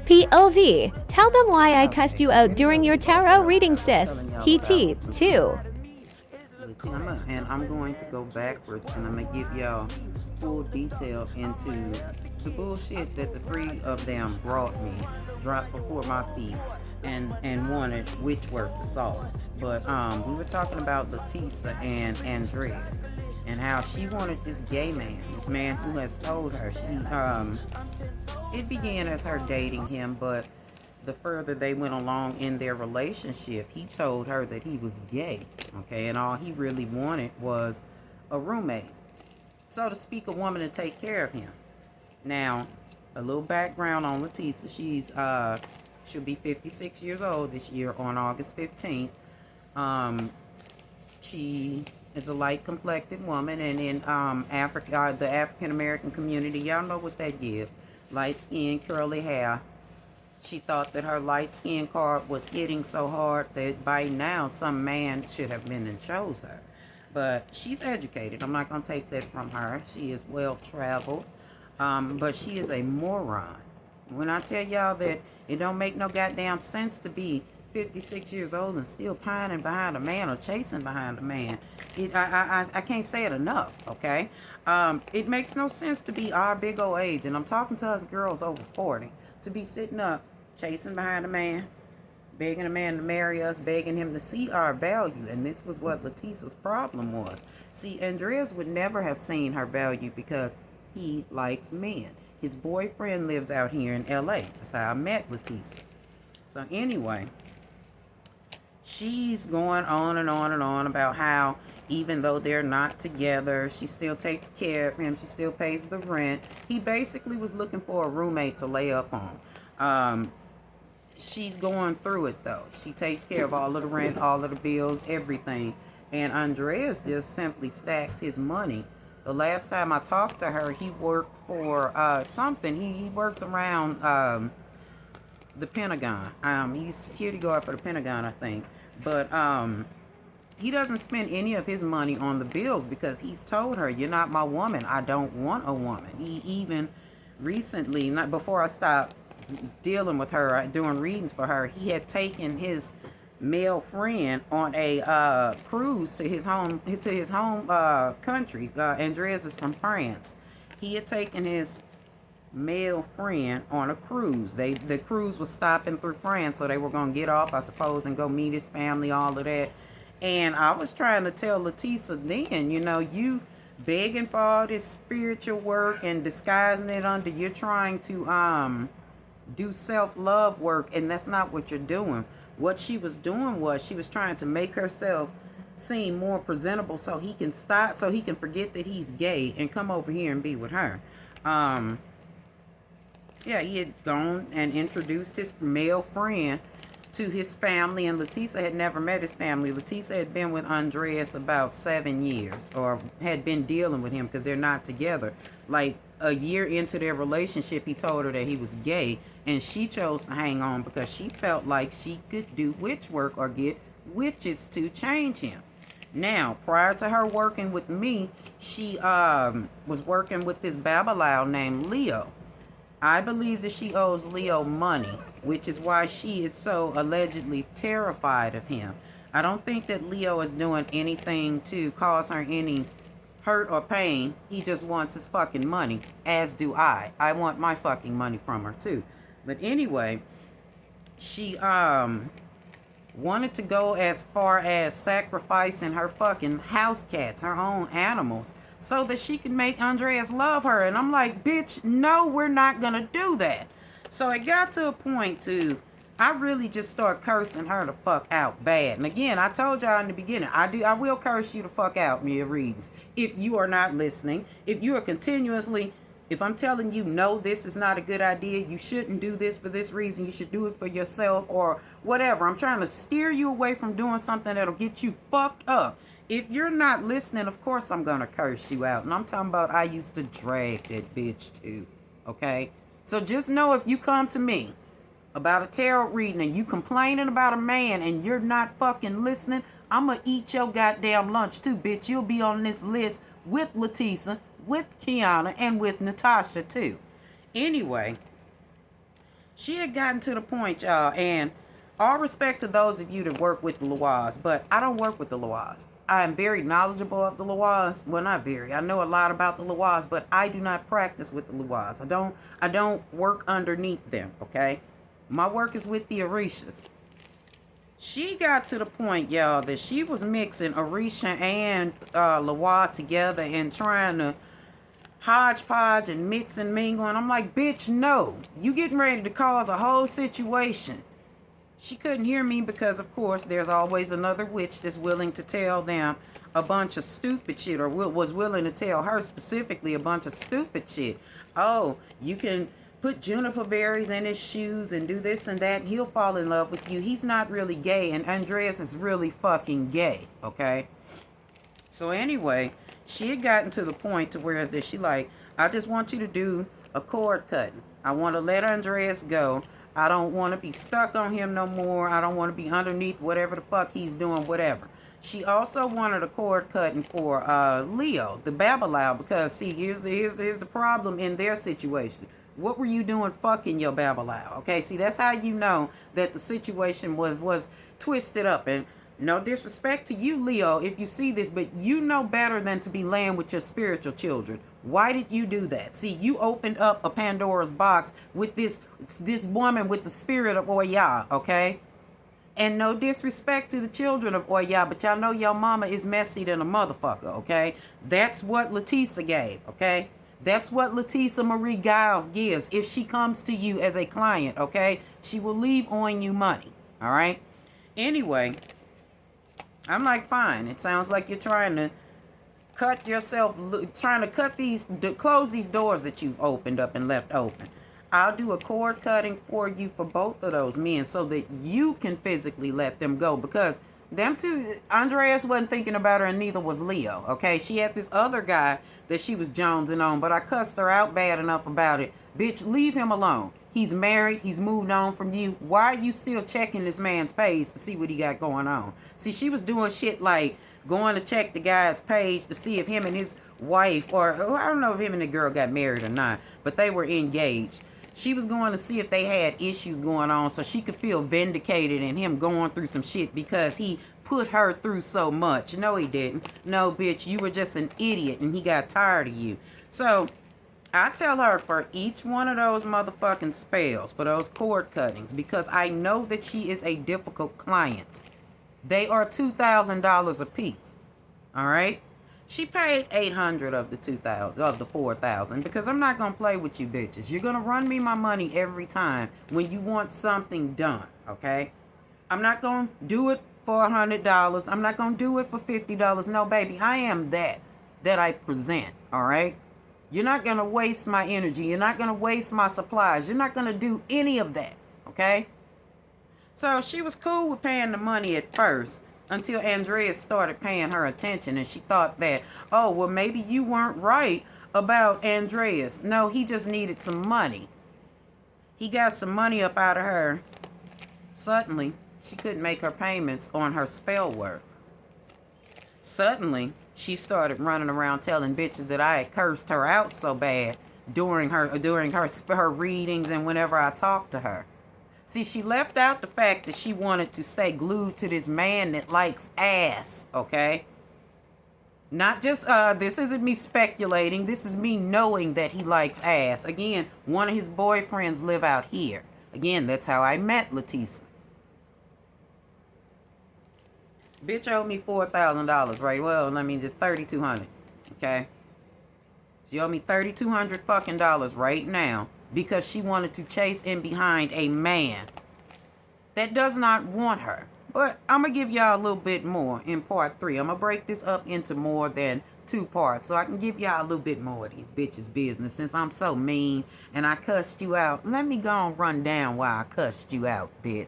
POV. Tell them why I cussed Okay, you so out anyway, during your what was tarot I reading, sis. telling y'all about PT, too. and I'm going to go backwards and I'm gonna give y'all full detail into the bullshit that the three of them brought me, dropped before my feet, and wanted which work to solve. But we were talking about Leticia and Andres and how she wanted this gay man, this man who has told her it began as her dating him, but the further they went along in their relationship, he told her that he was gay, okay, and all he really wanted was a roommate, so to speak, a woman to take care of him. Now, a little background on Leticia. She'll be 56 years old this year on August 15th. Um, she is a light complected woman, and in Africa, the African American community, y'all know what that gives: light skin, curly hair. She thought that her light skin card was hitting so hard that by now some man should have been and chose her. But she's educated. I'm not going to take that from her. She is well traveled. But she is a moron. When I tell y'all that it don't make no goddamn sense to be 56 years old and still pining behind a man or chasing behind a man, I can't say it enough, okay? It makes no sense to be our big old age, and I'm talking to us girls over 40, to be sitting up chasing behind a man, begging a man to marry us, begging him to see our value. And this was what Leticia's problem was. See, Andreas would never have seen her value because he likes men. His boyfriend lives out here in LA. That's how I met Leticia. So anyway, she's going on and on and on about how even though they're not together, she still takes care of him. She still pays the rent. He basically was looking for a roommate to lay up on. She's going through it though. She takes care of all of the rent, all of the bills, everything. And Andreas just simply stacks his money. The last time I talked to her, he worked for something. He works around the Pentagon. He's security guard for the Pentagon, I think. But he doesn't spend any of his money on the bills because he's told her, "You're not my woman. I don't want a woman." He even recently, not before I stopped dealing with her, doing readings for her, he had taken his male friend on a cruise to his home country. Andreas is from France. He had taken his male friend on a cruise. The cruise was stopping through France, so they were gonna get off, I suppose, and go meet his family, all of that. And I was trying to tell Leticia then, you begging for all this spiritual work and disguising it under you're trying to do self-love work, and that's not what you're doing. What she was doing was she was trying to make herself seem more presentable so he can forget that he's gay and come over here and be with her. Yeah, he had gone and introduced his male friend to his family, and Leticia had never met his family. Leticia had been with Andreas about 7 years, or had been dealing with him because they're not together. Like a year into their relationship, he told her that he was gay, and she chose to hang on because she felt like she could do witch work or get witches to change him. Now, prior to her working with me, she was working with this Babylao named Leo. I believe that she owes Leo money, which is why she is so allegedly terrified of him. I don't think that Leo is doing anything to cause her any hurt or pain. He just wants his fucking money, as do I. I want my fucking money from her too. But anyway, she wanted to go as far as sacrificing her fucking house cats, her own animals, so that she could make Andreas love her. And I'm like, bitch, no, we're not gonna do that. So it got to a point I really just start cursing her the fuck out bad. And again, I told y'all in the beginning, I will curse you the fuck out in your readings if you are not listening. If you are continuously, if I'm telling you, no, this is not a good idea, you shouldn't do this for this reason, you should do it for yourself or whatever. I'm trying to steer you away from doing something that'll get you fucked up. If you're not listening, of course I'm going to curse you out. And I'm talking about I used to drag that bitch too, okay? So just know if you come to me about a tarot reading and you complaining about a man and you're not fucking listening, I'm going to eat your goddamn lunch too, bitch. You'll be on this list with Leticia, with Kiana, and with Natasha too. Anyway, She had gotten to the point, y'all, and all respect to those of you that work with the Loas, but I don't work with the Loas. I am very knowledgeable of the Loas. Well, not very. I know a lot about the Loas, but I do not practice with the Loas. I don't work underneath them, okay? My work is with the Orishas. She got to the point, y'all, that she was mixing Orisha and Loa together and trying to hodgepodge and mix and mingle. And I'm like, bitch, no. You getting ready to cause a whole situation. She couldn't hear me because, of course, there's always another witch that's willing to tell them a bunch of stupid shit, or was willing to tell her specifically a bunch of stupid shit. Oh, you can put juniper berries in his shoes and do this and that, and he'll fall in love with you. He's not really gay, and Andreas is really fucking gay, okay? So anyway, she had gotten to the point to where that she like, I just want you to do a cord cutting. I want to let Andreas go. I don't want to be stuck on him no more. I don't want to be underneath whatever the fuck he's doing, whatever. She also wanted a cord cutting for Leo, the Babalao, because see, here's the problem in their situation. What were you doing fucking your Babalao? Okay, see, that's how you know that the situation was twisted up. And no disrespect to you, Leo, if you see this, but you know better than to be laying with your spiritual children. Why did you do that? See, you opened up a Pandora's box with this woman with the spirit of Oya, okay? And no disrespect to the children of Oya, but y'all know your mama is messy than a motherfucker, okay? That's what Letisa gave, okay? That's what Letisa Marie Giles gives if she comes to you as a client, okay? She will leave on you money, all right? Anyway, I'm like, fine. It sounds like you're trying to cut yourself, trying to close these doors that you've opened up and left open. I'll do a cord cutting for you for both of those men so that you can physically let them go, because them two, Andreas wasn't thinking about her and neither was Leo, okay? She had this other guy that she was jonesing on, but I cussed her out bad enough about it. Bitch, leave him alone. He's married. He's moved on from you. Why are you still checking this man's page to see what he got going on? See, she was doing shit like going to check the guy's page to see if him and his wife, or I don't know if him and the girl got married or not, but they were engaged. She was going to see if they had issues going on so she could feel vindicated in him going through some shit because he put her through so much. No, he didn't. No, bitch, you were just an idiot and he got tired of you. So I tell her for each one of those motherfucking spells, for those cord cuttings, because I know that she is a difficult client. They are $2,000 a piece. All right? She paid $800 of the $2,000 of the $4,000 because I'm not gonna play with you bitches. You're gonna run me my money every time when you want something done. Okay? I'm not gonna do it for $100. I'm not gonna do it for $50. No, baby, I am that I present. All right? You're not gonna waste my energy. You're not gonna waste my supplies. You're not gonna do any of that. Okay? So she was cool with paying the money at first until Andreas started paying her attention, and she thought that, oh, well, maybe you weren't right about Andreas. No, he just needed some money. He got some money up out of her. Suddenly, she couldn't make her payments on her spell work. Suddenly, she started running around telling bitches that I had cursed her out so bad during her readings and whenever I talked to her. See, she left out the fact that she wanted to stay glued to this man that likes ass, okay? Not just, this isn't me speculating. This is me knowing that he likes ass. Again, one of his boyfriends live out here. Again, that's how I met Letisa. Bitch owed me $4,000, right? Well, I mean, just $3,200, okay? She owed me $3,200 fucking dollars right now because she wanted to chase in behind a man that does not want her. But I'm going to give y'all a little bit more in part 3. I'm going to break this up into more than 2 parts so I can give y'all a little bit more of these bitches' business. Since I'm so mean and I cussed you out, let me go and run down why I cussed you out, bitch.